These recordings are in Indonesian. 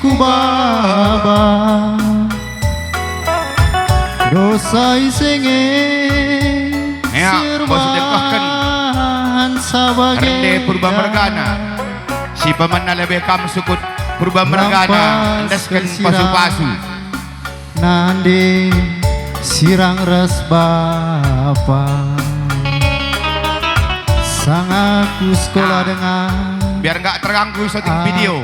ku baba dosa isenge sirwan sabage Rende purba mergana si paman lebih kam sukut purba mergana endaskan pasu-pasu nande sirang res bapa sang aku sekolah dengan biar nggak terganggu syuting video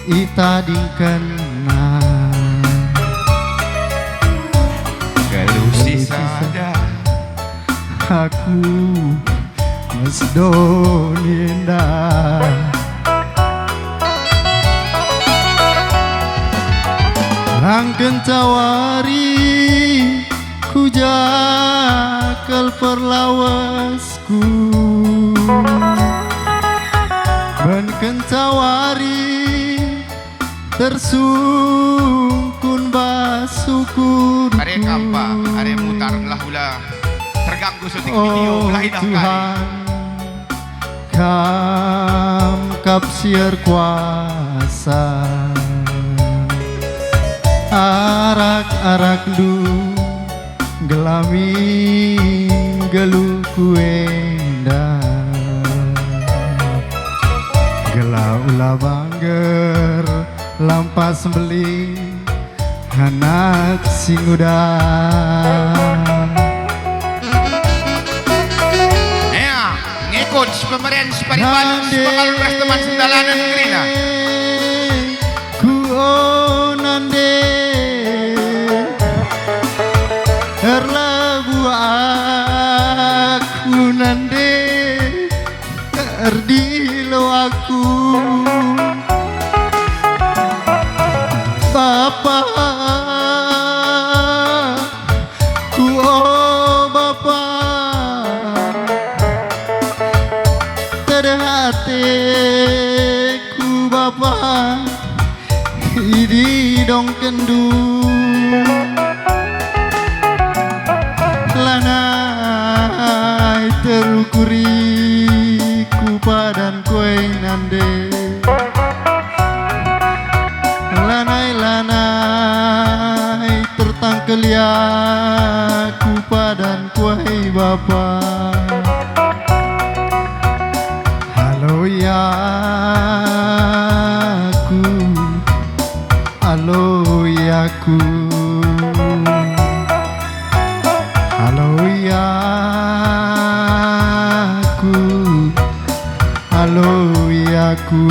ita dikena gelusi saja aku mesdo ninda langken tawari ku jakal perlawasku ben kentawari tersungkun basukur are kampa are mutar lah ulah terganggu syuting video ulah indah Tuhan kam kapsir kuasa arak-arak du gelami gelu kuenda gelau ulah bangger lampas beli anak sing udah ngikut pemberian separiban bakal beras teman sendalanan gerina ku nande terlabu aku nande erdilo aku Bapa ku Bapa terhatiku Bapa idi dong kendu lanai terukuri ku padan kue nande lanai tertangkel ya ku padan kue Bapa halo ya ku halo ya ku halo ya ku halo ya ku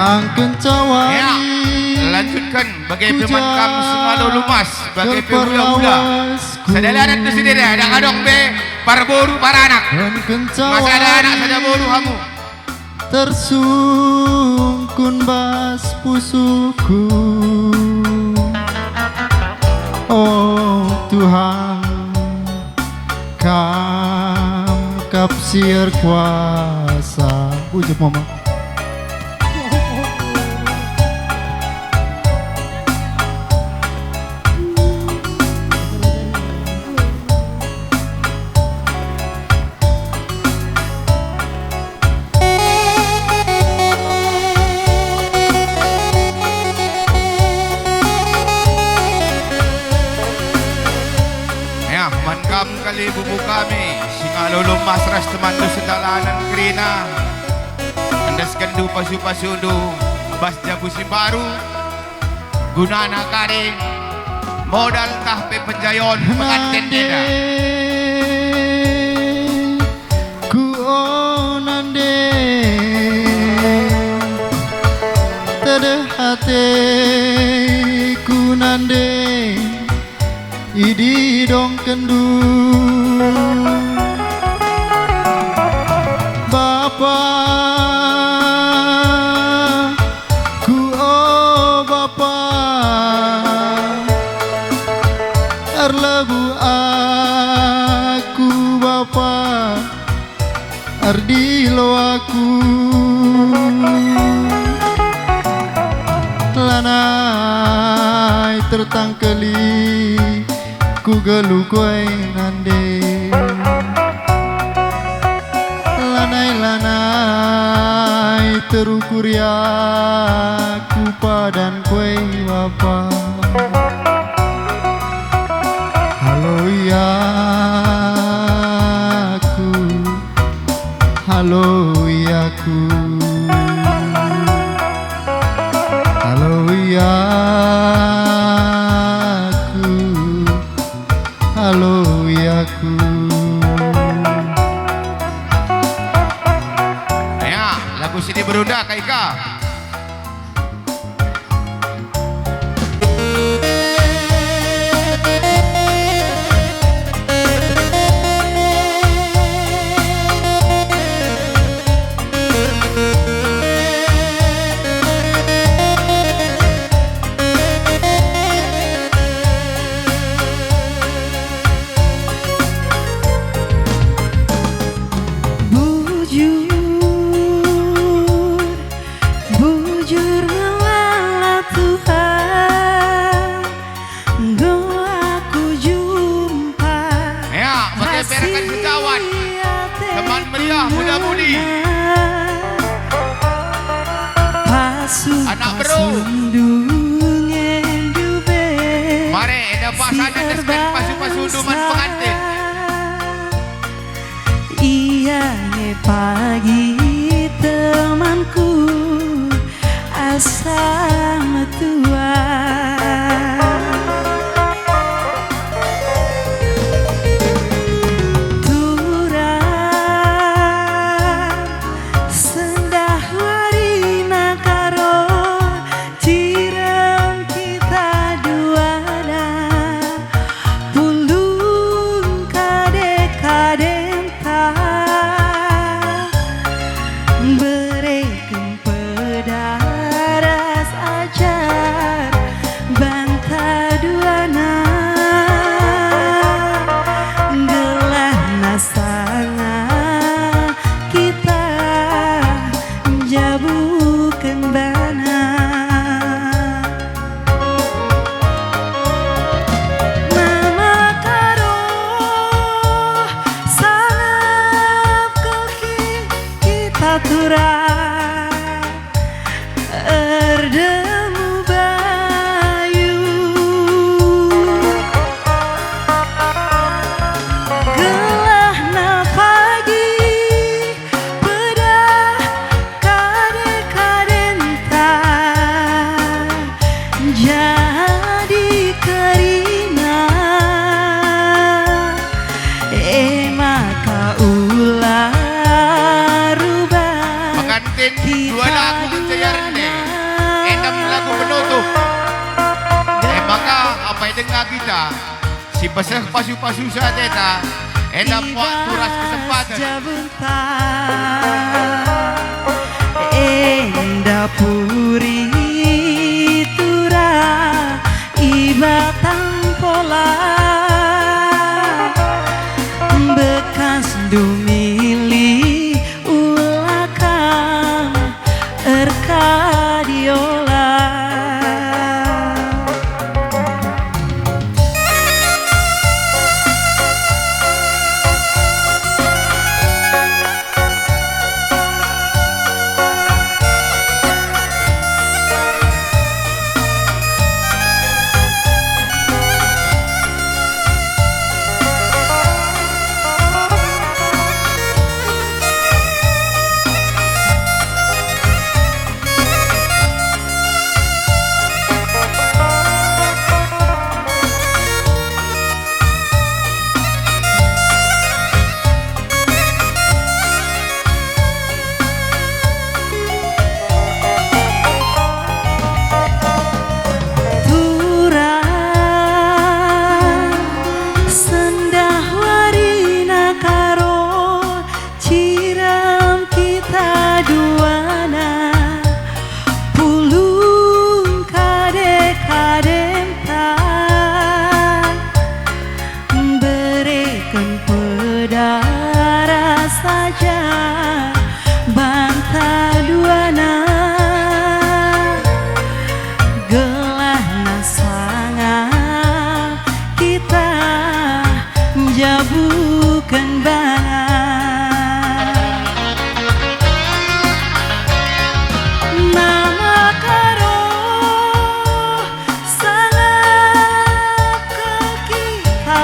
angken cawari ya lanjutkan bagai firman kamu singalo lumas bagai pebula-bula sedalanan tu sendiri ada kadang be para boru para anak masih ada anak saja boru kamu tersungkun bas pusuku oh Tuhan kam kapsir kuasa bujuk mama Mankam kali bubu kami singalo lumas ras teman du sendalanan krina andaskan du pasu-pasu du bas jabu si baru gunana karing modal tah pe penjayon pengantin dia. Ku onande tede hate ku nande idi dong kendu Bapa ku oh Bapa arlebu aku Bapa ardilo aku lanai tertangkeli ku gelu koe nande lanai terukuri aku padan koe Bapa halo ya aku halo ya aku halo ya aku halo ya aku Ya, lagu sini berudah Kak Ika. Bujur ngelala Tuhan, engkau aku jumpa. Ya, pakai perekan sejawat teman meriah muda-mudi. Anak bro. Mari ada pasangan deskan pasu-pasu duman pengantin. Iya pagi temanku asam tua turang sendah warina karo cirem kita duana pulung kade-kadenta bereken pedaras ajar banta duana gelah nasanga kita jabukeun bana mama karo salap kaki kita turang erdemu bayu gelahna pagi pedah kade-kadenta jadi kerina maka ulah rubah Pengantin dua lagu mencayaran deh. Endam lagu penutup. Maka apa yang dengar kita si besar pasu-pasu saja endam waktu ras kesempatan. Enda puri tura ibatang pola bekas dumili ulakang erkadiola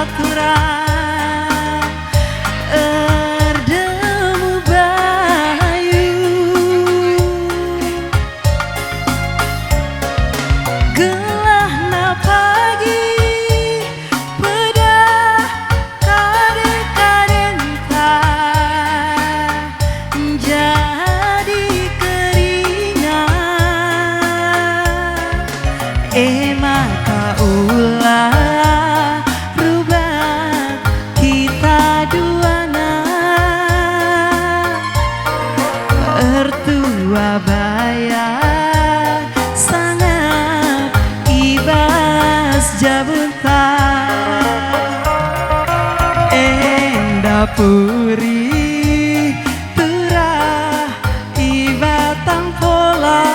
baturan erdemu bayu gelahna pagi pedah kade-kadenta jadi keringat maka ulah rubah kita duana mertua bayar sangat ibas jabentar dapuri turah ibatang pola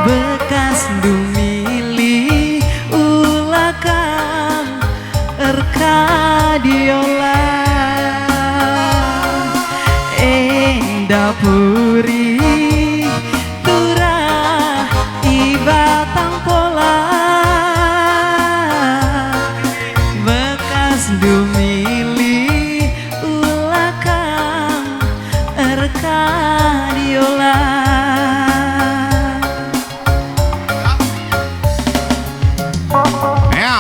bekas dumili ulakang erkadiola dapuri turah ibatang pola bekas dumili ulakang erkadiola. Ya.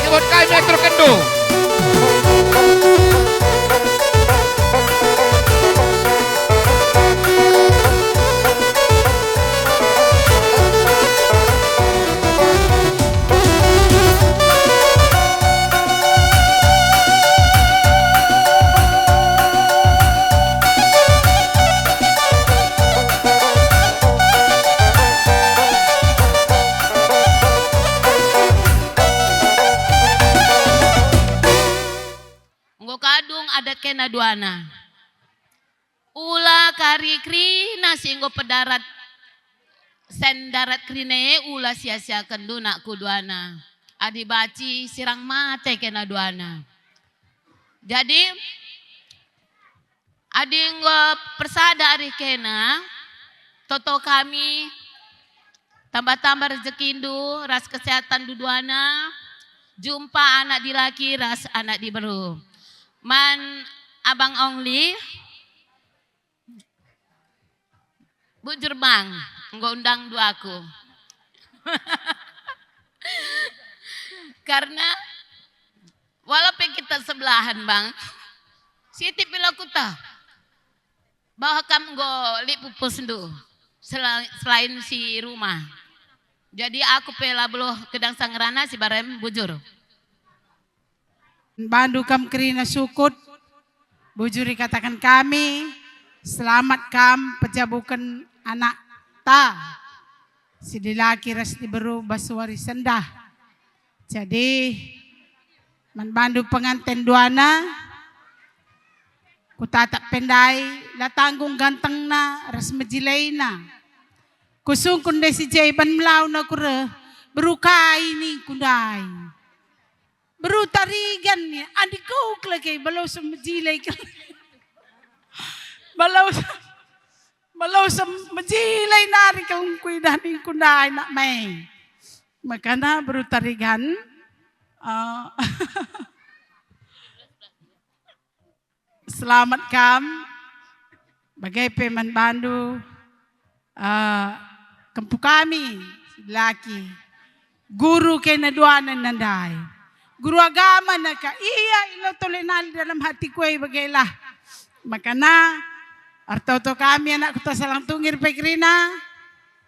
buat kami Metro Kendo. Nggo kadung adat kena duana. Ula kari krina singgo pedarat sendarat krine ula sia-sia kenduna kuduana. Adi baci sirang mate kena duana. Jadi adi nggo persada ari kena toto kami tambah-tambah rezekindu ras kesehatan duduana jumpa anak di laki ras anak di beru. Man abang Ongli bujur bang nggak undang dua aku karena walaupun kita sebelahan bang Siti bilang kuta bahwa kamu nggak lipu sendu selain si rumah jadi aku pela beloh kedang sangrana si barem bujur. Bandu kam kerina sukut, bujuri katakan kami, selamat kam pejabukan anak ta, si dilaki ras diberu basuari sendah. Jadi, man bandu pengantin duana, ku tatak pendai, la tanggung ganteng na, ras mejilaina. Kusungkun desi jaiban melau na kure, berukai ni kundai. Baru tarigan ni, adik kau lagi balau semjilai kan, balau semjilai nari kau kuidah ni kundai nak main, makana baru tarigan, selamat kam, bagai peman bandu, kempu kami laki, guru kena duanan nandai. Guru agama na ka, iya ilo tolenal dalam hati ko ay bagaylah. Makana, artoto kami anak ko salang tungir pekrina.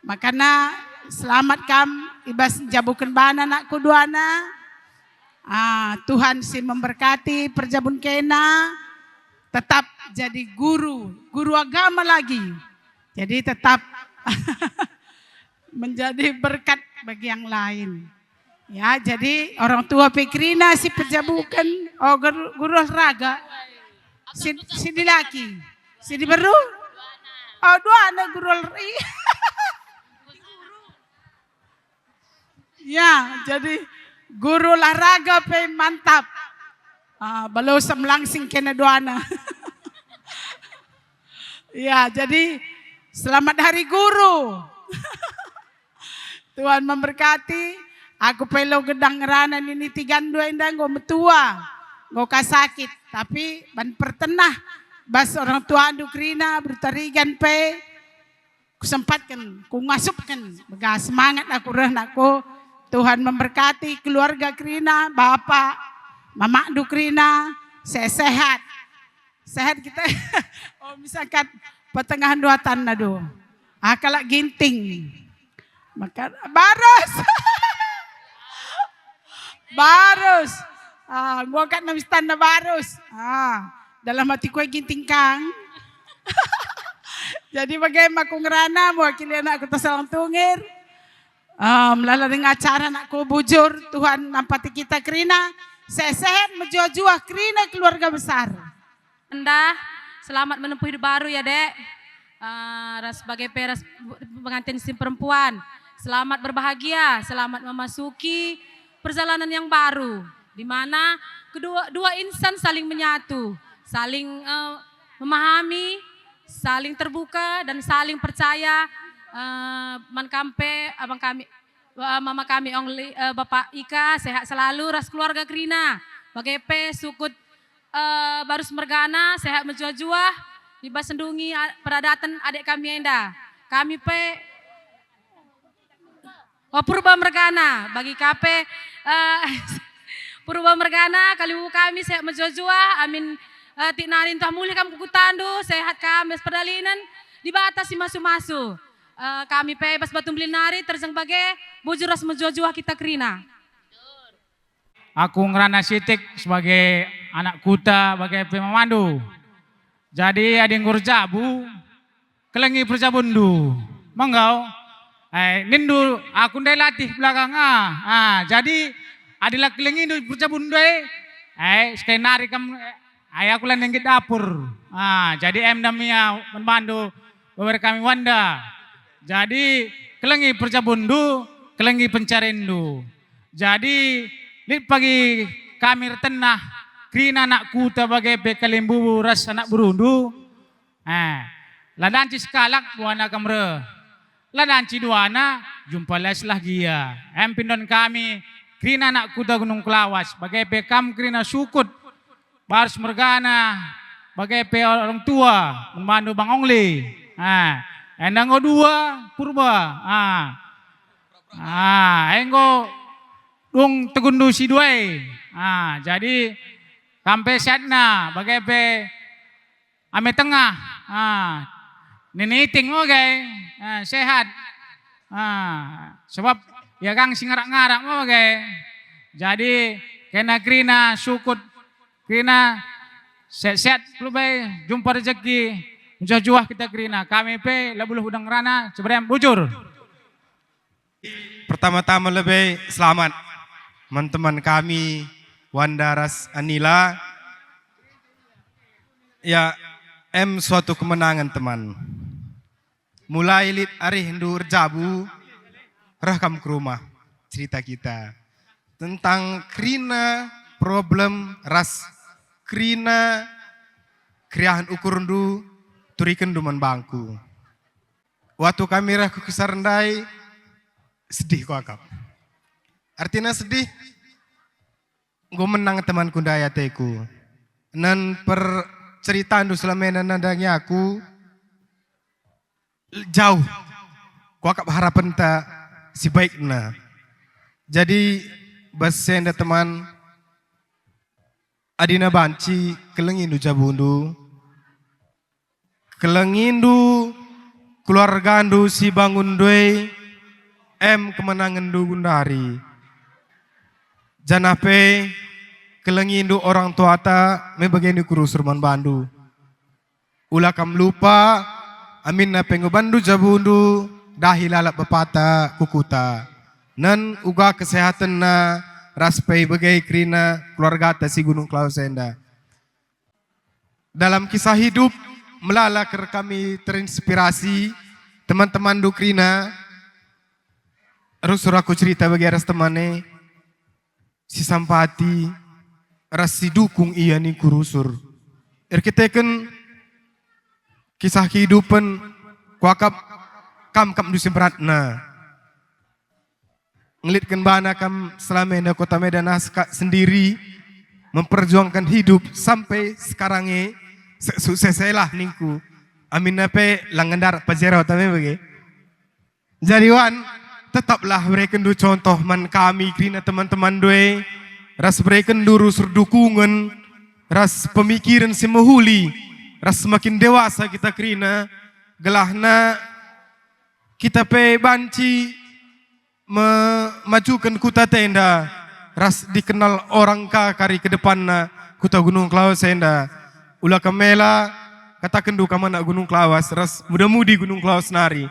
Makana, selamat kam, ibas jabukan bana anak ko duana. Tuhan si memberkati perjabun kena. Tetap jadi guru agama lagi. Jadi tetap menjadi berkat bagi yang lain. Ya, jadi orang tua Pekrina si pejabukan, guru olahraga, si dilaki, si diberu, dua anak guru olahraga. Ya, jadi guru olahraga pe mantap, balau semlangsing kena dua anak. Ya, jadi selamat hari guru. Tuhan memberkati. Aku pelo gedang ngeranan ini 32 indang go metua, go kasakit. Tapi ban pertenah bas orang tua andu krina bertarigan pe, kusempatkan, ku ngasupkan, bega semangat aku aku. Tuhan memberkati keluarga krina, bapak, mama andu krina, sehat, sehat kita. Oh misalkan pertengahan 2 tahun nado, kalak ginting, maka baros. Barus, gua kan namistan na barus. Dalam hati ko ginting kang. Jadi bagaimana aku ngerana mewakili anak aku tasalang tungir. Melalui acara anak ko bujur, Tuhan nampati kita kerina. Sehat menjua-jua kerina keluarga besar. Anda selamat menempuh hidup baru ya dek. Sebagai peras pengantin si perempuan. Selamat berbahagia, selamat memasuki perjalanan yang baru, di mana dua insan saling menyatu, saling memahami, saling terbuka dan saling percaya. Abang kami, mama kami Ongli, Bapak Ika sehat selalu, ras keluarga Krina, bagai pe sukut Barus Mergana sehat menjua-jua, bebas sendungi peradatan adik kami Enda, kami pe Purba Mergana bagi KP Purba Mergana, kalimu kami sehat menjua-jua, amin tik narin tuah mulih kam kukutandu, sehat kami perdalinan, dibatasi masu-masu. Kami bebas batu nari terjang bagai bujur ras menjua-jua kita kerina. Aku ngerana sitik sebagai anak kuta, sebagai pemandu. Jadi ada yang jabu, kelengi perjabundu. Manggau, nindu aku ndai latih belakang jadi adalah kelengi du perjabundu sekali nari kam, aku lan yang ke dapur. Jadi damia membantu beberapa kami wanda. Jadi kelengi perjabundu, kelengi pencarindu. Jadi ini pagi kami tenah krina anak kuta bagai bekalimbu ras anak berundu. Ladanci sekalak buana kamre. Ladanci duana jumpa les lagi ya. Pindon kami krina anak kuta Gunung Kelawas bagai bekam krina sukut Bars Mergana bagai pe orang tua memandu Bang Ongli. Endang dua purba. Enggo dung tegundu si duai. Jadi sampai setna bagai pe ame tengah. Niniting oke, sehat. Sebab ya kang singarak-ngarak oke. Jadi kena krina sukut krina sehat lu bay jumpa rezeki menjuah kita krina kami pe labuluh udang rana sebenarnya bujur. Pertama-tama lebih selamat teman-teman kami Wandaras Anila. Ya, suatu kemenangan teman. Mulai lit ari hendur jabu, rekam ke rumah cerita kita tentang krina problem ras krina kriahan ukurundu turikan duman bangku. Waktu kami rah ke Sarendai sedih kok akap. Artinya sedih, gue menang temanku daya teku. Nan per cerita andu selama nandangnya aku jauh. Kau akap harapan tak si baikna. Jadi basenda teman adina banci kelengindu jabundu. Kelengindu keluargandu si bangun doi kemenangan du gundari. Janape kelengindu orang tua ta mebageni kurus Surman Bandu. Ulah kam lupa amin na pengobandu jabundu dahilalap bepata kukuta. Nan uga kesehatan na raspei bagai krina keluarga ta si Gunung Klausenda. Dalam kisah hidup melala kami terinspirasi teman-teman dukrina. Rusur aku cerita bagi aras temane si Sampati ras si dukung iya ni kurusur. Kita kisah kehidupan kuakap kam dusim beratna. Ngelitkan bana kam selama ini kota Medan sendiri memperjuangkan hidup sampai sekarang sukses lah ningku. Amin nape langendar pajero tame bagi. Jadi wan tetaplah berikan du contoh man kami krina teman-teman doe ras berikan du rusur dukungan ras pemikiran si mahuli ras semakin dewasa kita krina gelahna kita pe banci memajukan kuta tenda ras dikenal orang kari ke depanna kuta Gunung Klausenda ulah kamela katakan du kamana Gunung Klawas ras muda-mudi Gunung Klawas nari.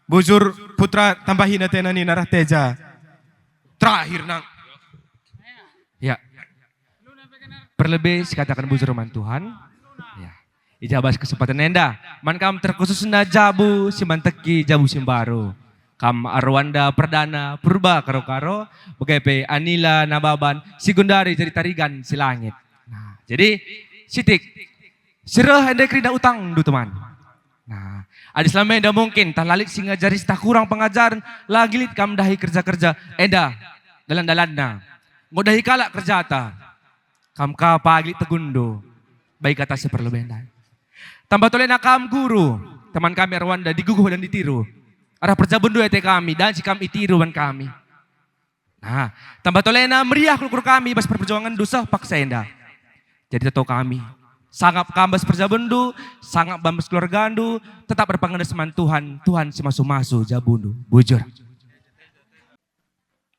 Bujur putra tambahin natin ni narah teja. Terakhir nang. Ya. Perlebih katakan bujur man Tuhan. Ya. Ijabas kesempatan enda. Man kam terkhusus na jabu simanteki jabu simbaru. Kam Arwanda Perdana Purba karo-karo. Begepe Anila Nababan Sigundari jadi tarigan si langit. Nah, jadi sitik. Sirah ende krida utang du teman. Nah, ada selama enda mungkin talalik singa jaris tak kurang pengajaran lagi lit kam dahi kerja-kerja enda dalan-dalanna ngodahi kalak kerja ta kam ka pagi tegundo baik kata seperlebih enda tambah tole nakam guru teman kami Arwanda diguguh dan ditiru arah perjabundo ete kami dan si kami itiru ban kami Nah, tambah tolena meriah kulkur kami bas perjuangan dosa paksa enda. Jadi tahu kami sangat kambas perjabendu, sangat bambas keluarga andu, tetap berpanggil seman Tuhan, Tuhan si masu-masu jabundu, bujur.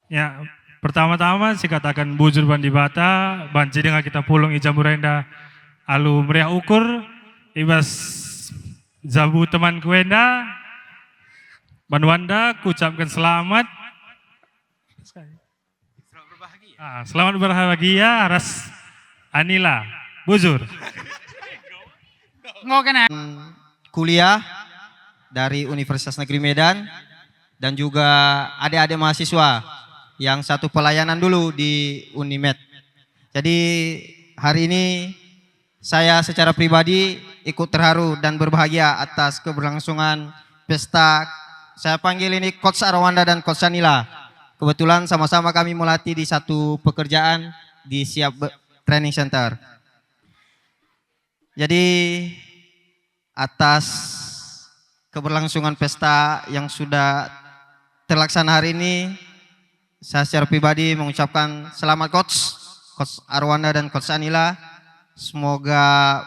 Ya, pertama-tama saya katakan bujur bandi bata, banci dengan kita pulung ijamurenda, alu meriah ukur, ibas jabu teman kuenda, banwanda, kucapkan selamat. Selamat berbahagia, Ras Anila, bujur. Kuliah dari Universitas Negeri Medan dan juga adik-adik mahasiswa yang satu pelayanan dulu di Unimed. Jadi hari ini saya secara pribadi ikut terharu dan berbahagia atas keberlangsungan pesta. Saya panggil ini Coach Arwanda dan Coach Sanila. Kebetulan sama-sama kami melatih di satu pekerjaan di Siap Training Center. Jadi atas keberlangsungan pesta yang sudah terlaksana hari ini, saya secara pribadi mengucapkan selamat Coach Arwanda dan Coach Anila. Semoga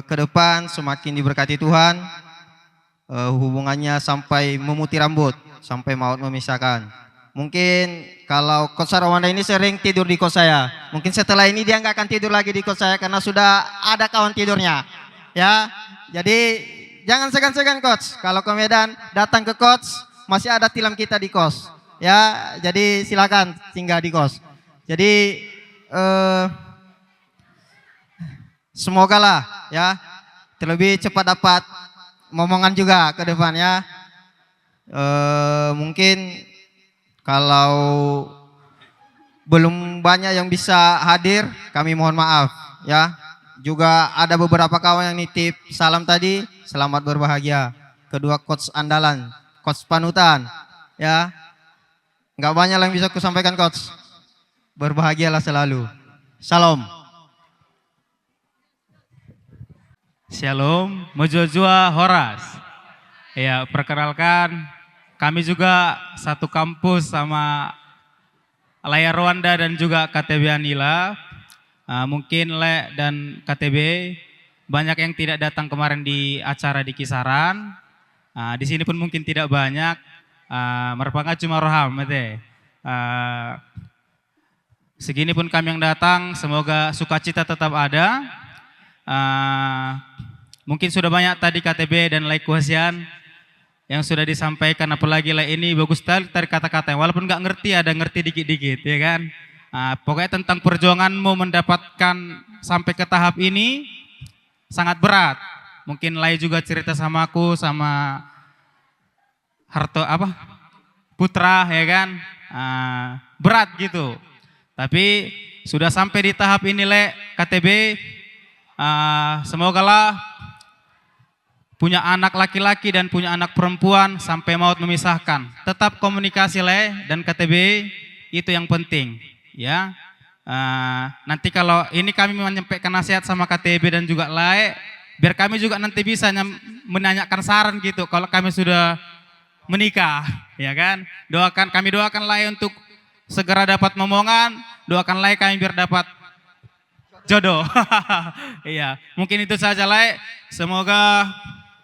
ke depan semakin diberkati Tuhan. Hubungannya sampai memutih rambut, sampai maut memisahkan. Mungkin kalau Coach Arwanda ini sering tidur di kos saya, mungkin setelah ini dia nggak akan tidur lagi di kos saya karena sudah ada kawan tidurnya. Ya, jadi jangan segan-segan Coach. Kalau ke Medan datang ke Coach, masih ada tilam kita di kos. Ya, jadi silakan tinggal di kos. Jadi semoga lah ya terlebih cepat dapat momongan juga ke depannya. Mungkin kalau belum banyak yang bisa hadir, kami mohon maaf ya. Juga ada beberapa kawan yang nitip salam tadi, selamat berbahagia. Kedua coach andalan, coach panutan ya. Nggak banyak yang bisa kusampaikan Coach. Berbahagialah selalu. Salam. Shalom, Mojojua Horas. Ya, perkenalkan kami juga satu kampus sama Layar Rwanda dan juga KTB Anila. Mungkin Le dan KTB banyak yang tidak datang kemarin di acara di Kisaran. Di sini pun mungkin tidak banyak. Merupakan cuma roham, segini pun kami yang datang, semoga sukacita tetap ada. Mungkin sudah banyak tadi KTB dan Lai Kuhasian yang sudah disampaikan, apalagi Lai ini bagus sekali tadi kata-kata, walaupun nggak ngerti ada ngerti dikit-dikit ya kan. Pokoknya tentang perjuanganmu mendapatkan sampai ke tahap ini sangat berat. Mungkin Lai juga cerita sama aku, sama Harto Putra ya kan, berat gitu. Tapi sudah sampai di tahap ini Le, KTB, semoga lah punya anak laki-laki dan punya anak perempuan sampai maut memisahkan. Tetap komunikasi Le dan KTB, itu yang penting ya. Nanti kalau ini kami menyampaikan nasihat sama KTB dan juga Le, biar kami juga nanti bisa menanyakan saran gitu kalau kami sudah menikah ya kan. Kami doakan Lai untuk segera dapat momongan, doakan Lai kami biar dapat jodoh. Iya, mungkin itu saja Lai. Semoga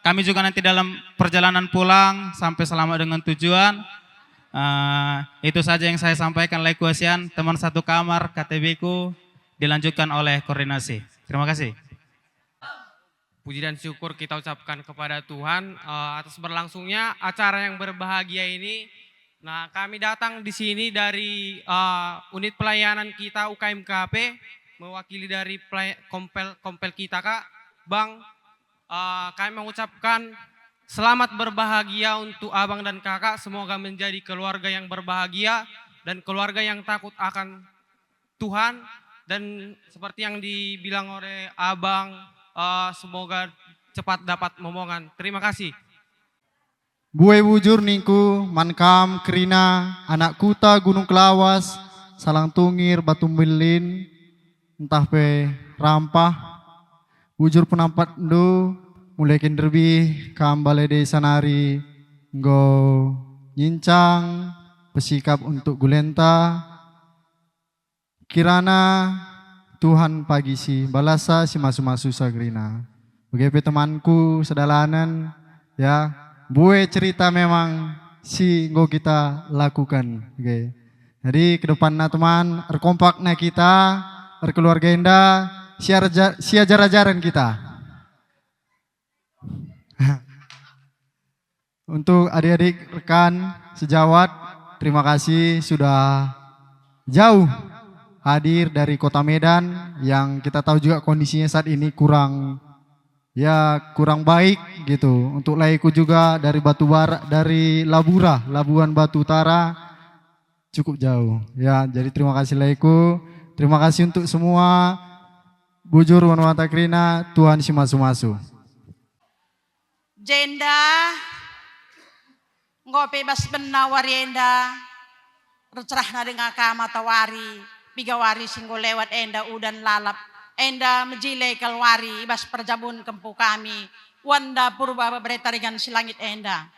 kami juga nanti dalam perjalanan pulang sampai selamat dengan tujuan. Itu saja yang saya sampaikan Lai Kuhasian, teman satu kamar KTB ku, dilanjutkan oleh koordinasi. Terima kasih. Puji dan syukur kita ucapkan kepada Tuhan atas berlangsungnya acara yang berbahagia ini. Nah, kami datang di sini dari unit pelayanan kita UKMKP, mewakili dari kompel kita Kak, Bang. Kami mengucapkan selamat berbahagia untuk Abang dan Kakak. Semoga menjadi keluarga yang berbahagia dan keluarga yang takut akan Tuhan. Dan seperti yang dibilang oleh Abang, semoga cepat dapat momongan. Terima kasih. Buai bujur ningku, mankam, kerina, anak kuta, gunung kelawas, salang tungir, batu melin, entah pe rampah, bujur penampat ndu, mulai kenderbi, kambale de sanari, go nyincang, pesikap untuk gulenta, kirana Tuhan pagi si balasa si masu-masu sagrina. Begitu temanku sedalanan ya, bue cerita memang si ngo kita lakukan. Okay. Jadi ke depanna teman, erkompakna kita, erkeluarga indah, si ajar-ajaran kita. Untuk adik-adik rekan sejawat, terima kasih sudah jauh hadir dari Kota Medan yang kita tahu juga kondisinya saat ini kurang baik gitu. Untuk laiku juga dari Batubara, dari Labura, Labuan Batu Utara cukup jauh. Ya, jadi terima kasih laiku. Terima kasih untuk semua bujur wanita krina, Tuhan si masu-masu. Jenda ngopi bas benna warienda recerahna dengan kamatawari bigawari singgo lewat enda udan lalap enda menjilai kalwari bas perjabun kempu kami wanda purba berita dengan silangit enda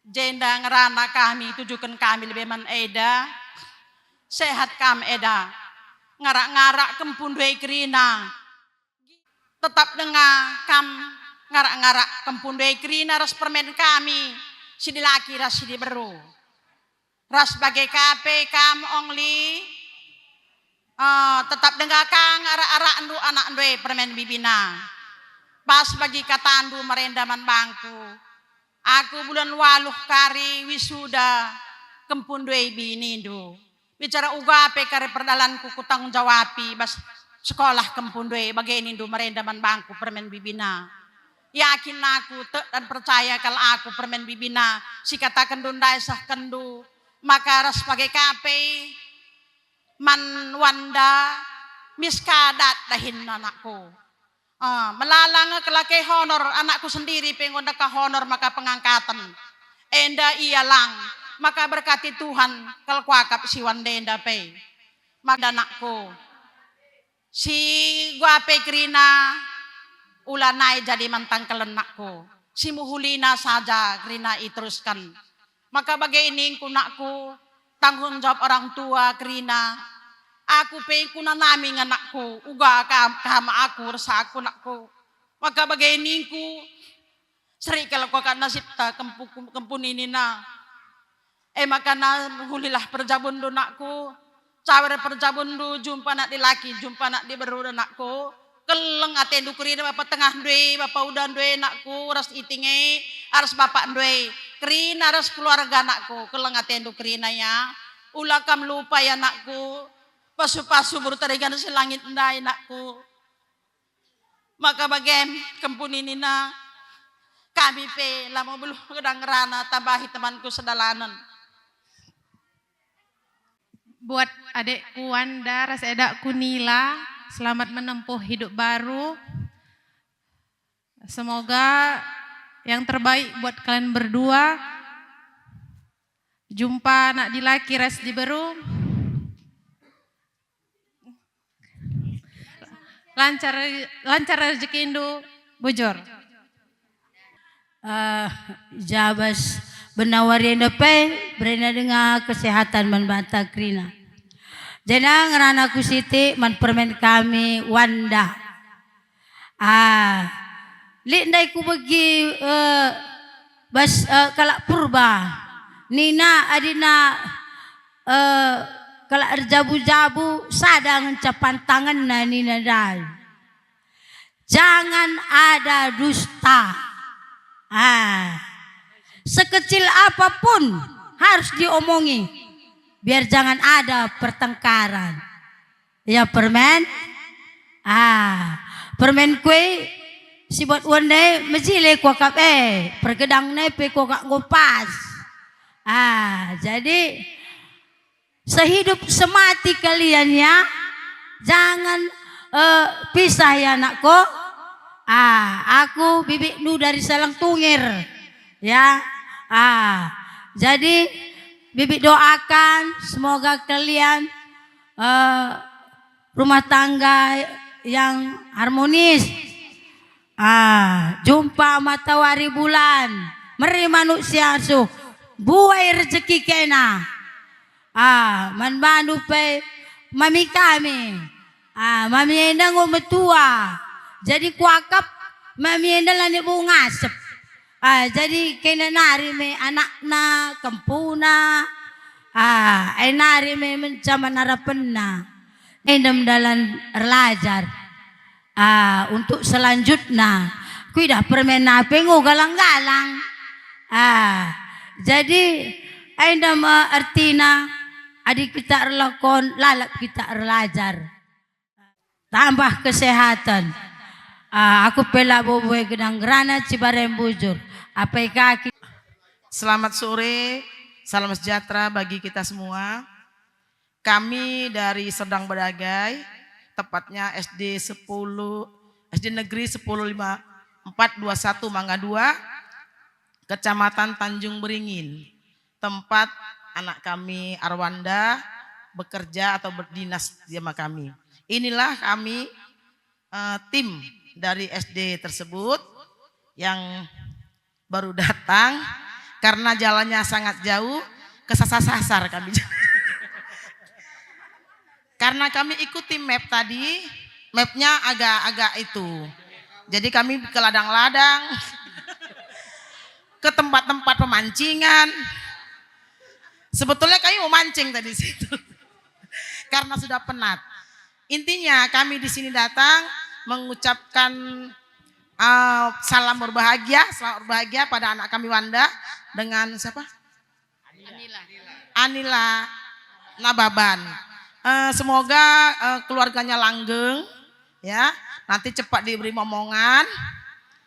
jenda ngerana kami tujukan kami lebih man eda sehat kam eda ngarak-ngarak kempun dua krina tetap dengar kam ngarak-ngarak kempun dua krina ras permen kami si dilaki ras si diberu ras bagai kape kam ongli tetap dengar kang ara-ara andu anak ndue permen bibina pas bagi kata andu merendaman bangku aku bulan waluh kari wisuda kempun due binindu bicara ugape kare perdalanku ku tanggung jawabi bas sekolah kempun due bagi nindu merendaman bangku permen bibina yakin aku dan percaya kalau aku permen bibina si katakan dundai sah kendu maka ras pakai kape man wanda miskadat dahin anakku melalang kelake honor anakku sendiri pengonda ka honor maka pengangkatan enda ialang maka berkati Tuhan kalau kuakap si wandenda pe maka anakku si guape krina ulanai jadi mantang kelenakku si muhulina saja krina iteruskan maka bagai ini kunakku tanggung jawab orang tua krina aku pengen kuna nami anakku uga kama aku rasa aku nakku maka bagai ini ku seri kalau kau kan nasib ta kempun ini na maka na hulilah perjabun do nakku cawer perjabun do jumpa nak di laki jumpa nak di beru nakku keleng atendu krina bapak tengah due bapak udan due nakku ras itinge harus bapak due krina ras keluarga nakku keleng atendu krina ya ulakam lupa ya nakku pasu-pasu bertarigan selangit ndai nakku maka bagian kempun ini na kami pe lama belum kedang rana tambahi temanku sedalanan Buat adekku Wanda, ras edakku Nila, selamat menempuh hidup baru. Semoga yang terbaik buat kalian berdua. Jumpa nak dilaki ras diberu. Lancar rezeki indu bujur. Jabas benawari pe berena dengan kesehatan membata krina. Jenang ranaku Siti man permen kami Wanda. Lindai ku bagi bas kalak purba. Nina adina kalak erjabu-jabu sadang capan tangan na nina dal. Jangan ada dusta. Sekecil apapun harus diomongi. Biar jangan ada pertengkaran. Ya permen. Permen kue si buat wande mejile ko kap pergedang nepe ko kak ngopas. Jadi sehidup semati kalian ya. Jangan pisah ya anakku. Aku bibik nu dari Salang Tungir. Ya. Jadi Bibi doakan semoga kalian rumah tangga yang harmonis. Jumpa matahari bulan, meri manusia asuh. buai rezeki kena. Manbandu pe mami kami. Mami enda ngometua. Jadi kuakap mami enda lani bungasep. Jadi kena nari me anakna, kampuna. Nari me mencaman harapenna. Endam dalam relajar. Untuk selanjutnya, kuidah permen pengu galang-galang. Jadi endam artina adik kita relakon, lalap kita relajar. Tambah kesehatan. Aku pela boboe gedang gerana Cibarem Bujur. Apa kaki? Selamat sore, salam sejahtera bagi kita semua. Kami dari Serdang Bedagai, tepatnya SD Negeri 10421 Mangga 2, Kecamatan Tanjung Beringin, tempat anak kami Arwanda bekerja atau berdinas sama kami. Inilah kami tim dari SD tersebut yang baru datang karena jalannya sangat jauh, kesasar-sasar kami. Karena kami ikuti map tadi, mapnya agak-agak itu. Jadi kami ke ladang-ladang, ke tempat-tempat pemancingan. Sebetulnya kami mau mancing tadi situ, karena sudah penat. Intinya kami di sini datang mengucapkan salam berbahagia pada anak kami Wanda dengan siapa? Anila Nababan. Semoga keluarganya langgeng, ya, nanti cepat diberi momongan,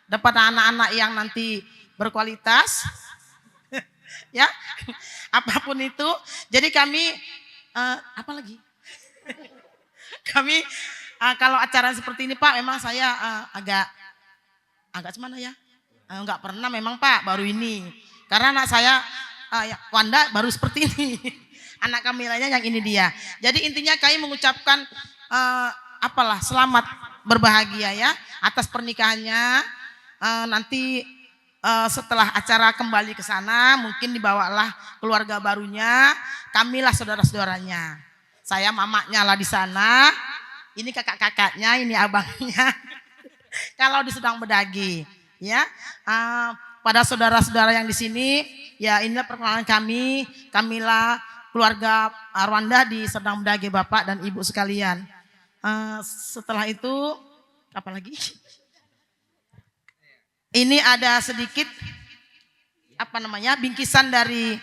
dapat anak-anak yang nanti berkualitas, ya, apapun itu. Jadi kami apa lagi? Kami kalau acara seperti ini Pak, memang saya agak gimana ya? Enggak pernah memang Pak, baru ini. Karena anak saya Wanda baru seperti ini. Anak kami lainnya yang ini dia. Jadi intinya kami mengucapkan selamat berbahagia ya atas pernikahannya. Nanti setelah acara kembali ke sana mungkin dibawalah keluarga barunya. Kamilah saudara-saudaranya. Saya mamanya lah di sana. Ini kakak-kakaknya, ini abangnya. Kalau di Serdang Bedagi, ya. Pada saudara-saudara yang di sini, ya inilah perkenalan kami. Kamilah keluarga Arwanda di Serdang Bedagi, Bapak dan Ibu sekalian. Setelah itu apa lagi? Ini ada sedikit bingkisan dari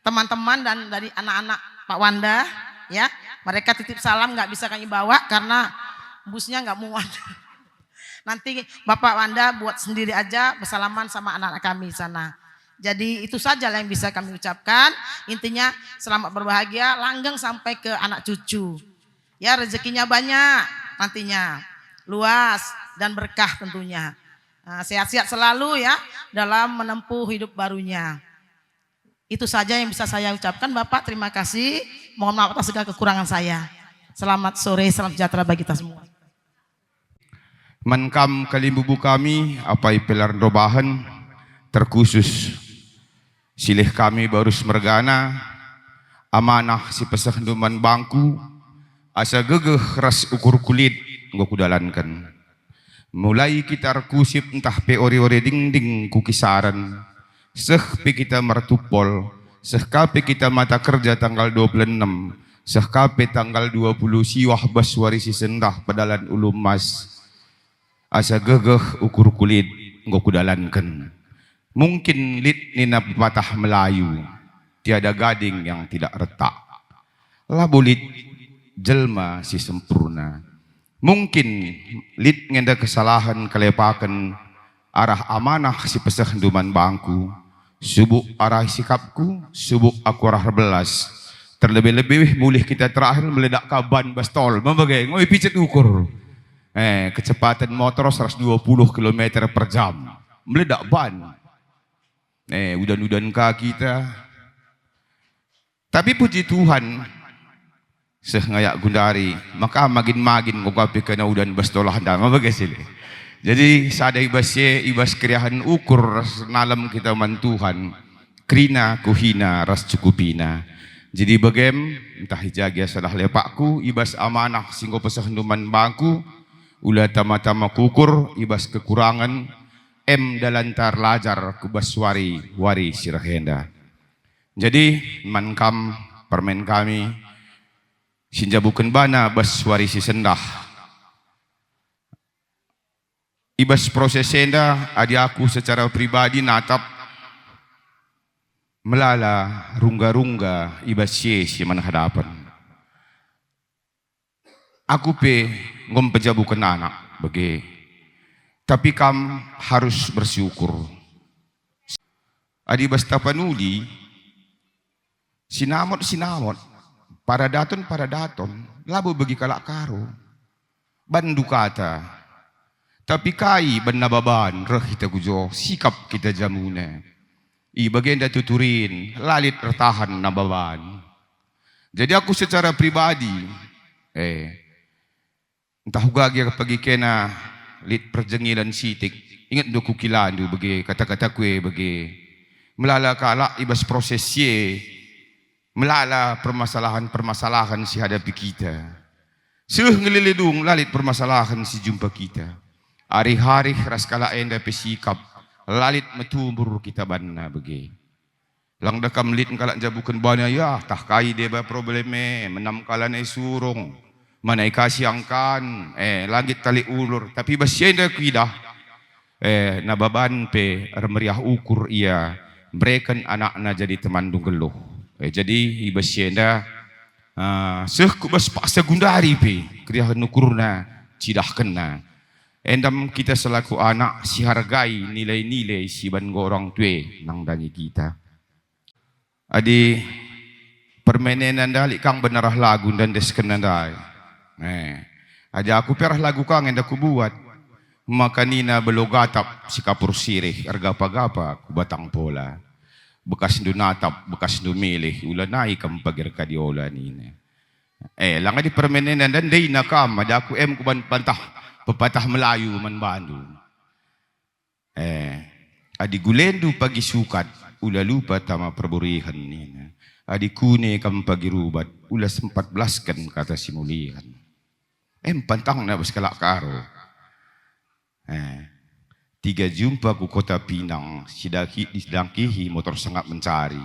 teman-teman dan dari anak-anak Pak Wanda, ya. Mereka titip salam, nggak bisa kami bawa karena busnya nggak muat. Nanti Bapak Wanda buat sendiri aja bersalaman sama anak-anak kami sana. Jadi itu saja yang bisa kami ucapkan. Intinya selamat berbahagia, langgeng sampai ke anak cucu. Ya, rezekinya banyak nantinya, luas dan berkah tentunya. Sehat-sehat selalu ya dalam menempuh hidup barunya. Itu saja yang bisa saya ucapkan Bapak, terima kasih. Mohon maaf atas segala kekurangan saya. Selamat sore, salam sejahtera bagi kita semua. Mankam kalimbubu kami, apai pelar robahan, terkhusus silih kami baru mergana, amanah si pesahduman bangku, asa gegeh ras ukur kulit, gua kudalankan. Mulai kita rekusip entah pe ore-ore ding-ding kukisaran, pe kita mertupol, pe kita mata kerja tanggal 26, pe tanggal 20 siwah baswari si sendah pedalan ulu mas, asa gegeh ukur kulit, gua kudalankan. Mungkin lit nina pepatah Melayu, tiada gading yang tidak retak. Labulit jelma si sempurna. Mungkin lit ngenda kesalahan kelepakan arah amanah si pesahduman bangku. Subuk arah sikapku, subuk aku arah belas. Terlebih-lebih mulih kita terakhir meledak kaban bastol. Membagai ngoi picet ukur. Kecepatan motor 120 km per jam. Meledak ban. Udan-udan kaki kita. Tapi puji Tuhan, ngayak gundari, maka magin-magin ngukapi kena udan bastolah anda, mabagasili. Jadi sada ibas kriahan ukur nalam kita man Tuhan, Krina kuhina ras cukupina. Jadi bagem entah hijagia salah lepakku ibas amanah singgo pesahenduman bangku ulah tama-tama kukur ibas kekurangan dalantar lajar kubas wari sirahenda. Jadi mankam permen kami sinjabukan bana bas wari si sendah. Ibas proses senda adi aku secara pribadi natap melala rungga-rungga ibas si mana hadapan. Aku ngom pejabukan anak bagi, tapi kam harus bersyukur. Adi bas tapanudi sinamot para daton labu bagi kalak karo bandu kata. Tapi kai benababan reh kita gujo sikap kita jamuna. Bagenda tuturin lalit tertahan nababan. Jadi aku secara pribadi entah gagi pagi kena lit perjengilan sitik ingat do kukilandu bagi kata-kata kue bagi melala kala ibas proses melala permasalahan si hadapi kita. Ngelilidung lalit permasalahan si jumpa kita. Hari-hari raskala enda pesikap lalit metumbur kita banna bagi. Lang dakam lit kalak jabukan bana ya tah kai deba probleme menam kala na surong manai kasiangkan langit tali ulur tapi basyenda kuidah nababan pe meriah ukur ia brekan anakna jadi teman dunggeluh. Jadi basyenda kubas paksa gundari pe kriah nukurna cidah kena. Endam kita selaku anak si hargai nilai-nilai si bango orang tue nang dangi kita. Adi permenenan dalik kang benarah lagu dan deskenandai. Adi aku perah lagu kang yang aku buat. Makanina belogatap si kapur sirih argapa-gapa ku batang pola. Bekas dunatap, bekas dumilih ulanai kam pagir kadiola nina. Lang adi permenenan dan day nakam ada aku kuban pantah. Pepatah Melayu man Bandung. Adi gulendu pagi sukat, ula lupa tama perburihan nina. Adi kune kam pagi rubat, ula 14 kan kata simulihan. Pantang na baskalak karo. 3 jumpa ku kota Pinang, sidangkihi motor sangat mencari.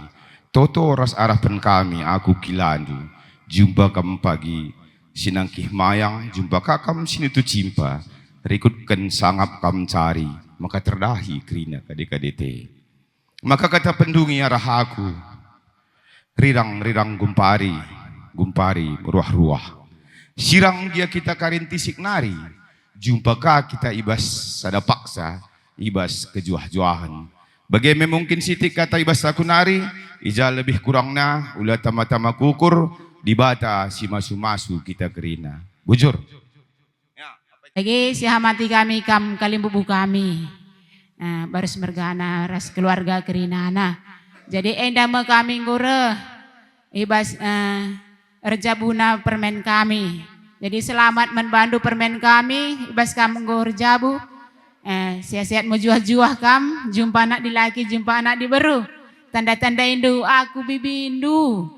Toto ras arahpan kami, aku kilandu, jumpa kam pagi. Sinangkih mayang jumpa kakam sinitu cimpa rikutkan sangap kam cari maka terdahi krina kadekadete maka kata pendungi arahaku rirang gumpari ruah sirang dia kita karintisik nari jumpa kita ibas sada paksa ibas kejuah-juahan bagaimana mungkin sitik kata ibas aku nari ija lebih kurangna ulah tama-tama kukur di bata si masu-masu kita kerina. Bujur. Lagi si hamati kami kam kalimbubu kami. Baris mergana ras keluarga kerinana. Jadi endama kami ngure ibas rejabuna permen kami. Jadi selamat membantu permen kami ibas kamu ngure jabu. Siat-siat mejuah-juah kam jumpa anak di laki jumpa anak di beru. Tanda-tanda indu aku bibi indu.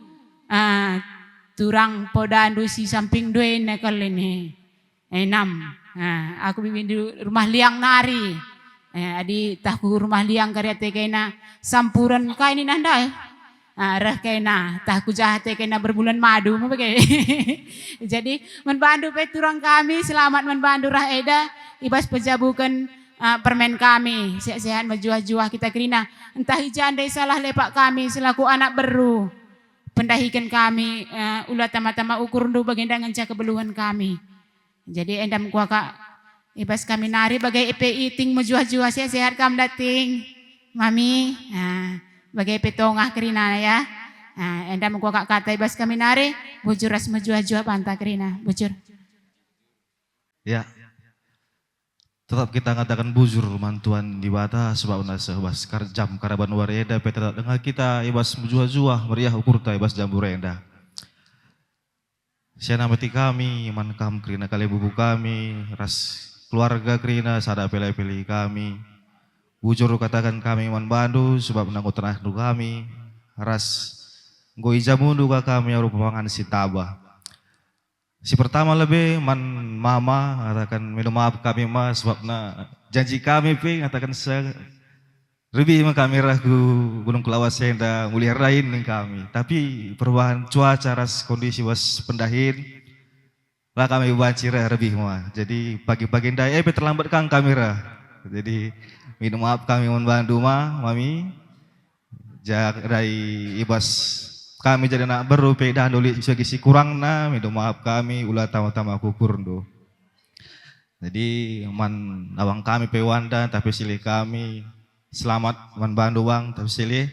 Turang podandu si samping dua nekal ini 6 aku bimbing di rumah liang nari adi tahu rumah liang karya tekena sampuran kaini nanda rah kena tahu jahat tekena berbulan madu jadi membantu pe turang kami selamat membantu rah eda ibas pejabukan permen kami sehat-sehat menjuah-juah kita kerina entah jandai salah lepak kami selaku anak beru pendahikan kami ulah tama-tama ukur ndu bagenda nganca kebeluhan kami. Jadi endam kuaka ibas kami nari bagai EPI ting mejuah-juah sehat kam dating. Mami, bagai petongah kerina ya. Endam kuaka kata ibas kami nari bujur ras mejuah-juah panta kerina. Bujur. Ya. Tetap kita ngatakan bujur mantuan di bata sebab nasa bas jam karaban wareda peta dengar kita ibas menjuah-juah meriah ukurta ibas jambu renda. Siana mati kami man kam krina kali bubu kami ras keluarga krina sada pele-pele kami bujur katakan kami man bandu sebab nanggo tanah du kami ras nggo ijamundu ka kami aru pamangan si tabah. Si pertama lebih man mama katakan minum maaf kami ma sebab na janji kami pi katakan lebih mah kami ragu Gunung Kelawas Senda mulia lain nih kami. Tapi perubahan cuaca ras kondisi was pendahin lah kami bancira lebih mah. Jadi pagi-pagi ndai terlambat kang kamera. Jadi minum maaf kami membantu mah mami. Jak dari ibas kami jadi nak berupe dah dulu segi kurang na minum maaf kami ulah tama-tama kukur do. Jadi man awang kami pewanda tapi silih kami selamat man bandu bang tapi silih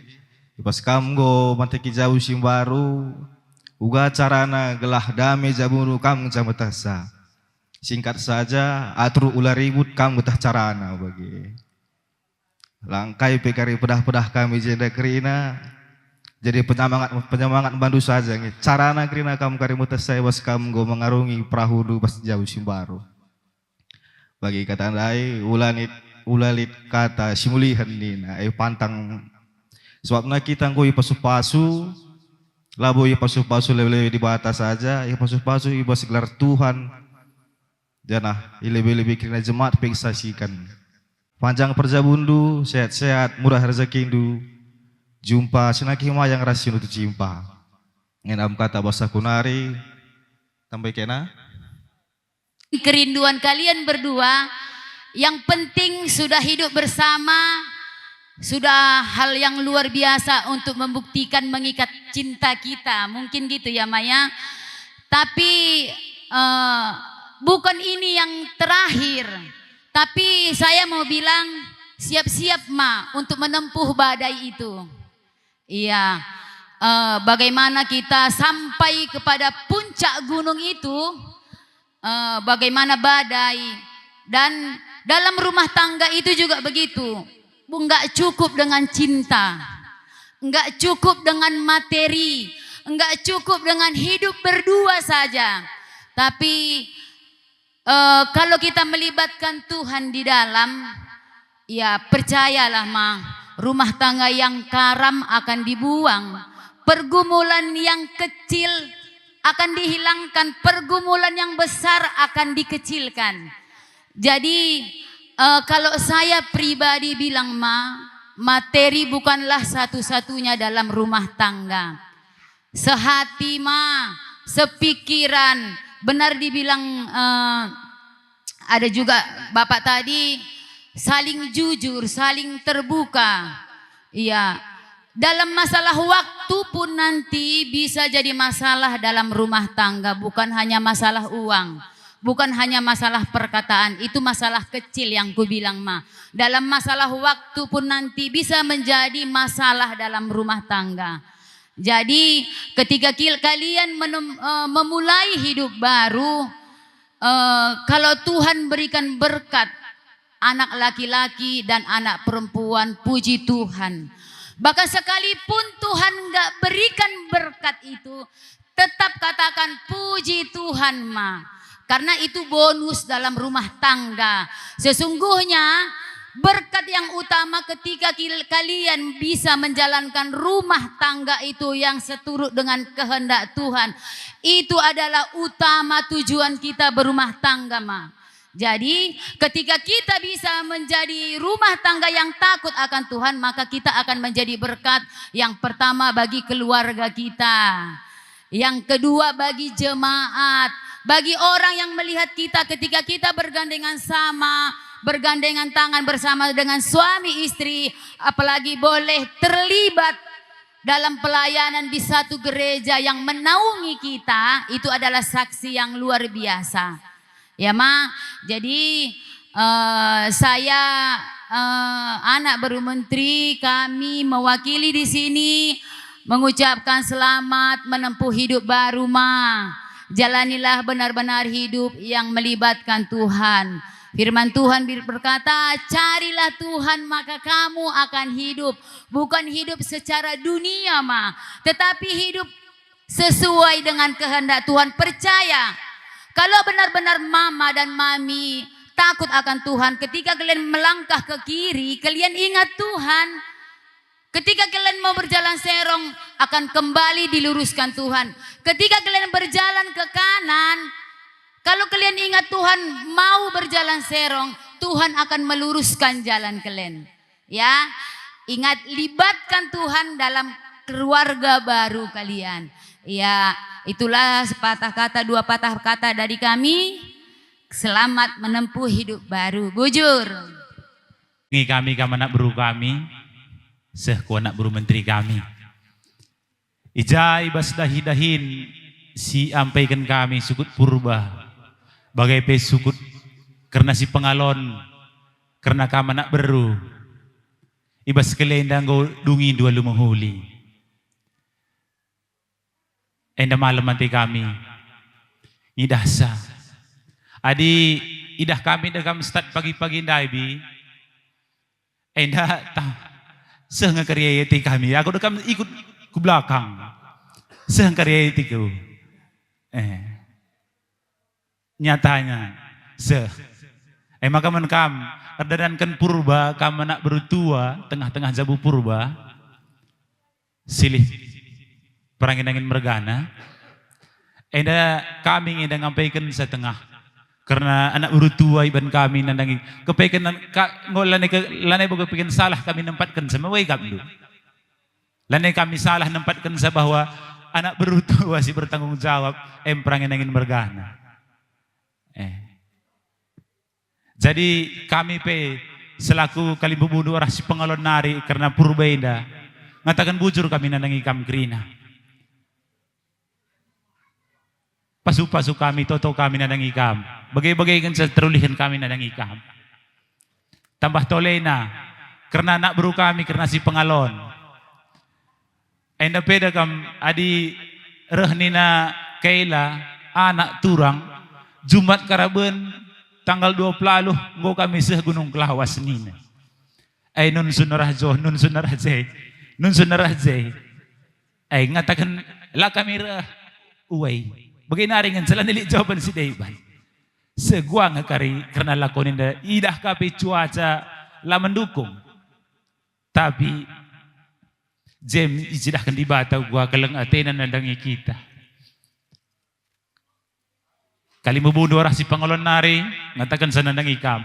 pas kamu go manteki jauh simbaru uga carana gelah dame jaburu kamu jametasa singkat saja atur ulah ribut kamu tah carana bagi langkai pekari pedah-pedah kami jenda kerina jadi penyemangat bandu saja carana kerina kamu kari mutasa was kamu go mengarungi perahu du pas jauh simbaru bagi kata andai ulalit kata simulihan nina pantang sebabna kita ngoi pasu-pasu labo pasu-pasu lebih-lebih di batas saja pasu-pasu iba segelar Tuhan janah lebih-lebih kira jemaat pengsaksikan panjang perjabundu sehat-sehat murah rezekindu jumpa senaki mayang rasin untuk cimpa ngenam kata bahasa kunari tambah kena kerinduan kalian berdua. Yang penting sudah hidup bersama, sudah hal yang luar biasa untuk membuktikan mengikat cinta kita. Mungkin gitu ya Maya. Tapi bukan ini yang terakhir. Tapi saya mau bilang siap-siap Ma untuk menempuh badai itu. Iya. Bagaimana kita sampai kepada puncak gunung itu, bagaimana badai dan dalam rumah tangga itu juga begitu. Enggak cukup dengan cinta, enggak cukup dengan materi, enggak cukup dengan hidup berdua saja. Tapi kalau kita melibatkan Tuhan di dalam, ya percayalah Ma, rumah tangga yang karam akan dibuang. Pergumulan yang kecil akan dihilangkan, pergumulan yang besar akan dikecilkan. Jadi kalau saya pribadi bilang Ma, materi bukanlah satu-satunya dalam rumah tangga. Sehati Ma, sepikiran, benar dibilang ada juga Bapak tadi, saling jujur, saling terbuka. Iya, dalam masalah waktu pun nanti bisa jadi masalah dalam rumah tangga, bukan hanya masalah uang. Bukan hanya masalah perkataan, itu masalah kecil yang ku bilang Ma. Dalam masalah waktu pun nanti bisa menjadi masalah dalam rumah tangga. Jadi ketika kalian memulai hidup baru, kalau Tuhan berikan berkat anak laki-laki dan anak perempuan, puji Tuhan. Bahkan sekalipun Tuhan enggak berikan berkat itu, tetap katakan puji Tuhan Ma. Karena itu bonus dalam rumah tangga. Sesungguhnya berkat yang utama ketika kalian bisa menjalankan rumah tangga itu yang seturut dengan kehendak Tuhan. Itu adalah utama tujuan kita berumah tangga Ma. Jadi ketika kita bisa menjadi rumah tangga yang takut akan Tuhan, maka kita akan menjadi berkat. Yang pertama bagi keluarga kita. Yang kedua bagi jemaat. Bagi orang yang melihat kita ketika kita bergandengan sama, bergandengan tangan bersama dengan suami istri, apalagi boleh terlibat dalam pelayanan di satu gereja yang menaungi kita, itu adalah saksi yang luar biasa. Ya Ma, jadi saya anak baru menteri, kami mewakili di sini mengucapkan selamat menempuh hidup baru Ma. Jalanilah benar-benar hidup yang melibatkan Tuhan. Firman Tuhan berkata, carilah Tuhan maka kamu akan hidup. Bukan hidup secara dunia Ma, tetapi hidup sesuai dengan kehendak Tuhan. Percaya, kalau benar-benar mama dan mami takut akan Tuhan. Ketika kalian melangkah ke kiri, kalian ingat Tuhan. Ketika kalian mau berjalan serong, akan kembali diluruskan Tuhan. Ketika kalian berjalan ke kanan, kalau kalian ingat Tuhan mau berjalan serong, Tuhan akan meluruskan jalan kalian. Ya, ingat, libatkan Tuhan dalam keluarga baru kalian. Ya, itulah sepatah kata, dua patah kata dari kami. Selamat menempuh hidup baru. Bujur. Ini kami anak buru kami, sehku anak buru menteri kami. Ijai bas dahin si ampaikan kami sukut purba. Bagai pe sukut karena si pengalon, karena kami anak beru. Ibas kelendang go dungi dua lumahuli. Enda malam nanti kami idasa. Adi idah kami dagam start pagi-pagi ndaibi. Enda sehingga karya yeti kami. Aku dekam ikut ke belakang. Sehingga karya yeti ku. Nyatanya maka menkam erdadankan purba kam anak berutua tengah-tengah jabu purba silih perangin-angin mergana. Enda kami ngedang ngampaikan setengah karena anak berutua iban kami nandangi kepaikan lanai boga pikin salah kami nempatkan sama way kami dulu. Lanai kami salah nempatkan sa bahwa anak berutua si bertanggung jawab perangin-angin mergana. Jadi kami selaku kali bubudu orang si pengalon nari karena purba indah ngatakan bujur kami nandangi kami kerina. Pasu-pasu kami, toto kami nandangi kam. Bagai-bagai kan terulihan kami nandangi kam. Tambah tolena karena anak buru kami karena si pengalon. Enda peda kam adi rehnina kaila anak turang Jumat Karaben tanggal 20 ngo kami seh Gunung Kelawas nina. Nun sunarajo, nun sunaraje, nun sunaraje. Ngatakan la kami uway. Baginaringan sila nili jawaban si Dayban. Segua ngakari karena lakonin da idah kapi cuaca la mendukung. Tapi jem isidahkan di bata gua kalang atenan nandangi kita. Kali membunuh orang si pengalon nari ngatakan sana nandangi kam.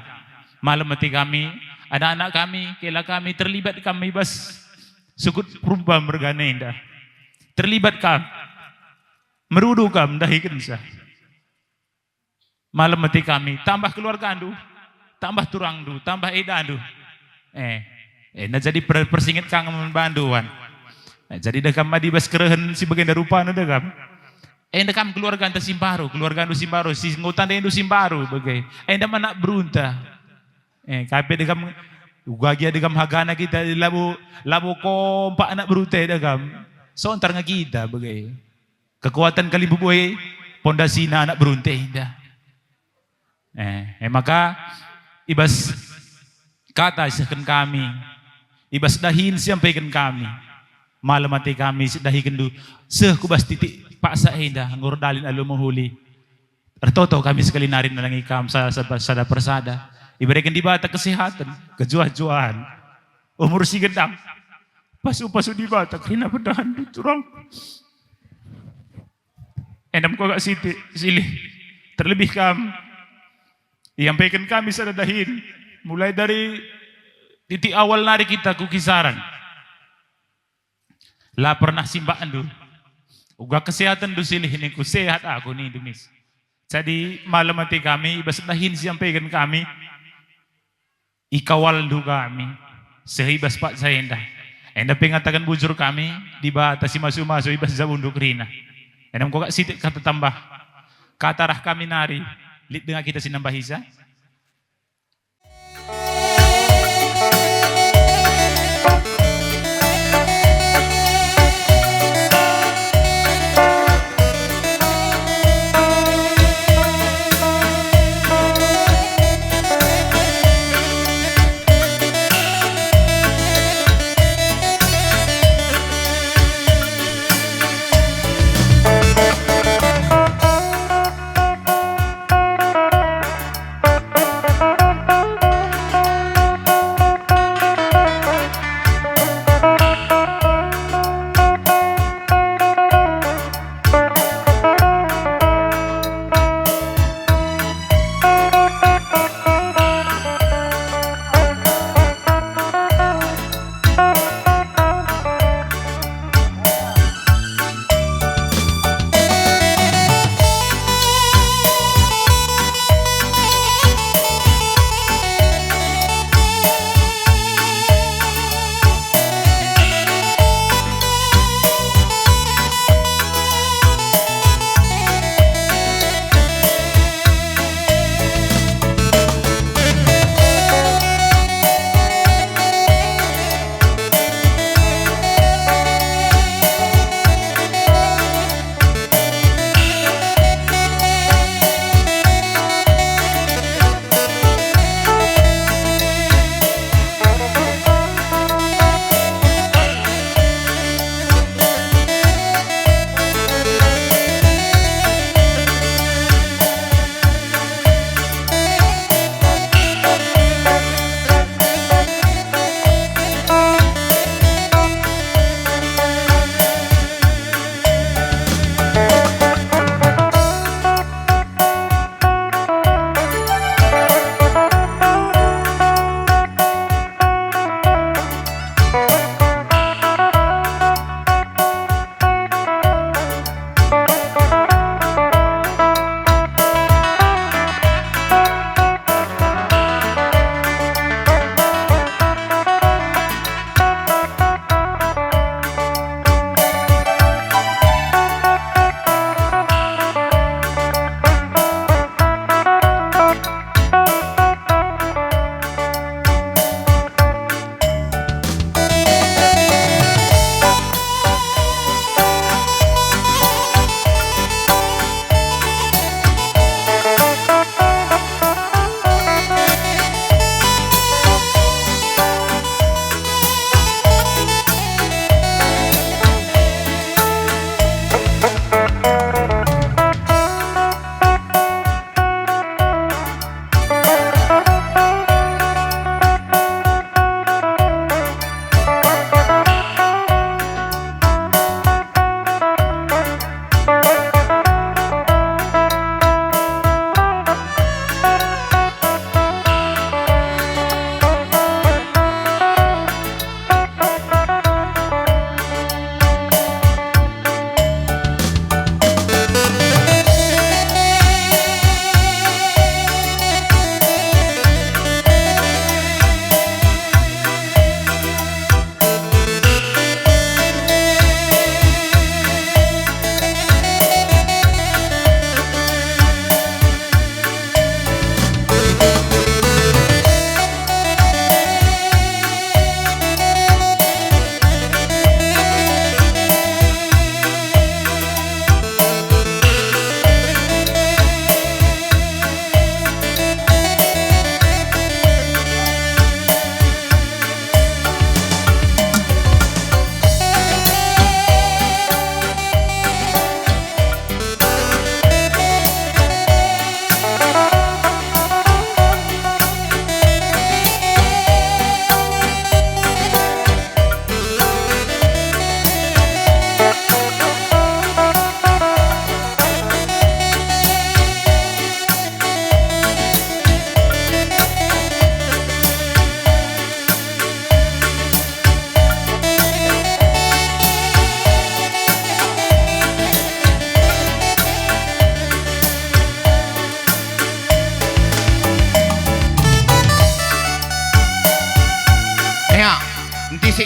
Malam mati kami, anak-anak kami, kela kami terlibat kami bas sukut purba mergana indah. Terlibat kami. Merudu kam dahikan sa. Malam mati kami, tambah keluarga andu, tambah turang du, tambah eda andu. Nah jadi persingit kang membanduan. Jadi dekam madi bas kerehen si bagian rupa anu dekam. Dekam keluarga anta Simbaru, keluarga andu Simbaru, si ngutan andu Simbaru bagai. Enda mana berunta. Kape dekam ugagia dekam hagana kita labu kompak anak berunta dekam. So antar nga kita bagai. Kekuatan kali bubuhay, pondasi na anak berunte indah. Maka ibas kata isakan kami, ibas dahin sampaikan kami, malam mati kami dahikan du, kubas titik paksa indah, ngurdalin alu mahuli. Ertoto kami sekali narin na lang ikam sa persada. Iberikan di bata kesehatan, kejuah-juahan, umur si gendang, pasu-pasu di bata, kena pedahan di turang. Endam ko gak silih terlebih kam iampaikan kami sa dadahin mulai dari titik awal nari kita kukisaran la pernah simbaan dulu uga kesehatan du silih ini ku sehat aku ni dumis jadi malam mati kami ibas dahin siampaikan kami ikawal du kami sehibas pak saya enda pengatakan bujur kami di bata si masu-masu ibas zabunduk rina. Enam ko sitik kata tambah katarah kami nari lit dengan kita sinambah hisa.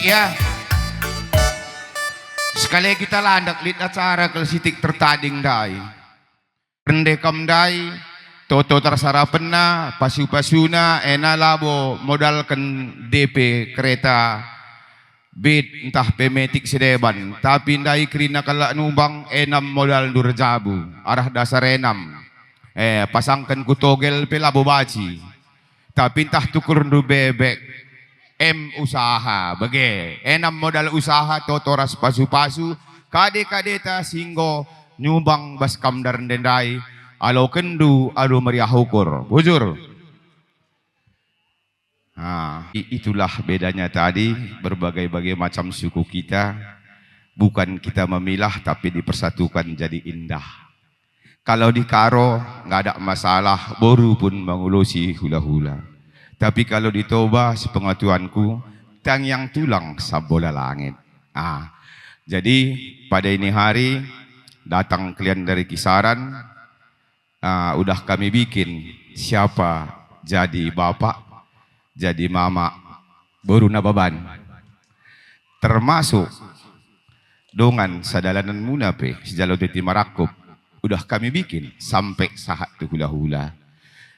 ya. Sekali kita landak lit acara kalau sitik tertading dai. Rendekam dai, toto tersara pena, pasu-pasuna, labo modalkan DP kereta bid entah pemetik sedeban. Tapi dai kerina kala numbang enam modal durjabu, arah dasar enam. Pasangkan kutogel pelabo baci. Tapi entah tukur ndu bebek. Usaha bagi enam modal usaha totoras pasu-pasu kade-kadeta singgo nyumbang baskam dar dendai alo kendu alo meriah ukur bujur. Itulah bedanya tadi berbagai-bagai macam suku kita, bukan kita memilah tapi dipersatukan jadi indah. Kalau di Karo nggak ada masalah, boru pun mengulusi hula-hula. Tapi kalau di Toba, sepengetahuanku, tang yang tulang sabola langit. Jadi pada ini hari datang kalian dari Kisaran, udah kami bikin siapa jadi bapak, jadi mama, baru nababan. Termasuk dongan sadalanan munape, sejalo titi marakub, udah kami bikin sampai saat tu hula-hula.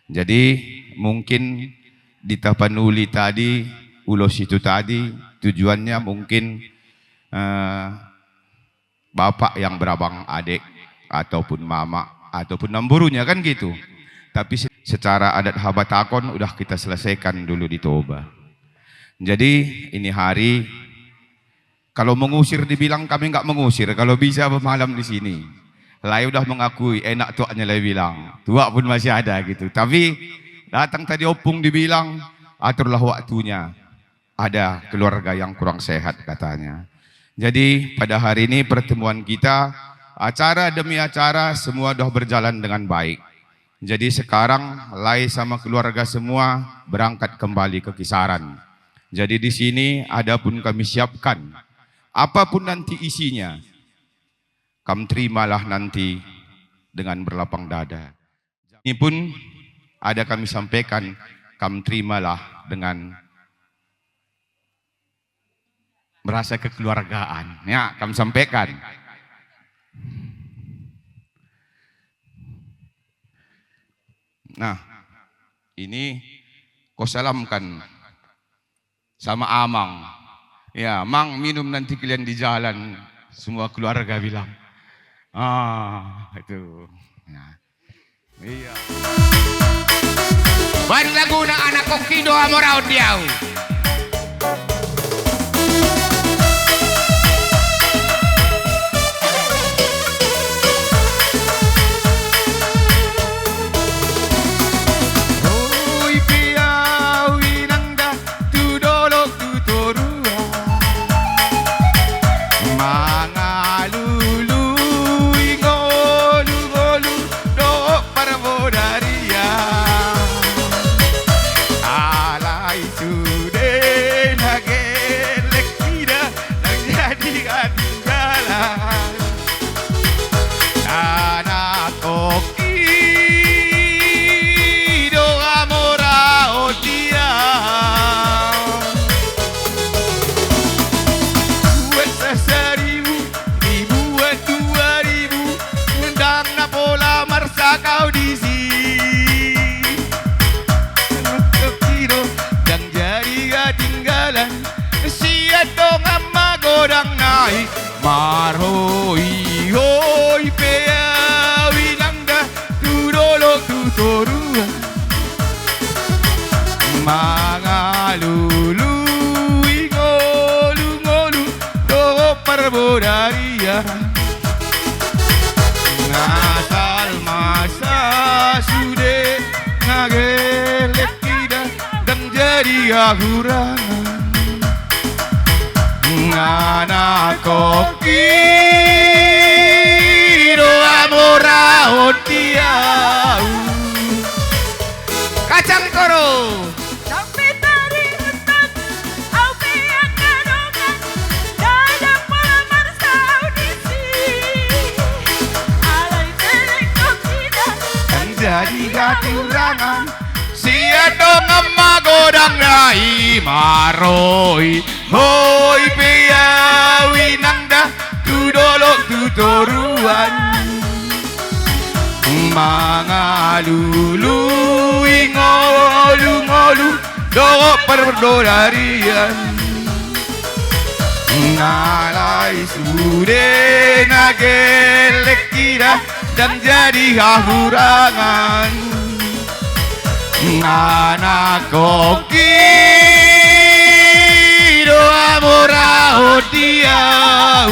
Jadi mungkin di Tapanuli tadi, ulos itu tadi, tujuannya mungkin bapak yang berabang adik, ataupun mama, ataupun namburunya kan gitu. Tapi secara adat Habatakon udah kita selesaikan dulu di Toba. Jadi ini hari, kalau mengusir dibilang kami nggak mengusir, kalau bisa bermalam di sini. Lai udah mengakui, enak tuaknya lai bilang, tuak pun masih ada gitu. Tapi datang tadi opung dibilang, aturlah waktunya. Ada keluarga yang kurang sehat katanya. Jadi pada hari ini pertemuan kita, acara demi acara semua sudah berjalan dengan baik. Jadi sekarang Lai sama keluarga semua berangkat kembali ke Kisaran. Jadi di sini ada pun kami siapkan. Apapun nanti isinya, kamu terimalah nanti dengan berlapang dada. Ini pun ada kami sampaikan, kamu terimalah dengan merasa kekeluargaan. Ya, kamu sampaikan. Nah, ini kau salamkan sama Amang. Ya, Mang minum nanti kalian di jalan. Semua keluarga bilang. Itu. Ya. Iya. Baru lagu na anak kokido amorao diau. Oi piau inanda tu dolo tu torua. Mangalulu ingolu golu do parvodaria. Alai sude nagelek tidak jadi jalan. Anak koki do amorao dia. Buat seseribu, dibuat 2000, undang Napola Marsa kau di sini. Kekiro dan jadi ketinggalan, siat dong amma godang naik maroi hoi pea winangda tu dolo tu torua. Mangalulu ingolu ngolu do parbodaria. Ngasal masa sude ngagelek tidak dan jadi akurangan. Anak koki do amorao tiau. Kacang koro. Sampai tari hutan, au pia kadongan, dadang pelamar saudisi. Alai selek tidak Dan jadi katurangan, siat dong amma godang rai maroi Hoi peyawi nang dah tudolok tutoruan Mangalulu ingolu-ngolu do perdolarian Ngalai sude nagelek kira dan jadi hahurangan Anak koki doa morao diau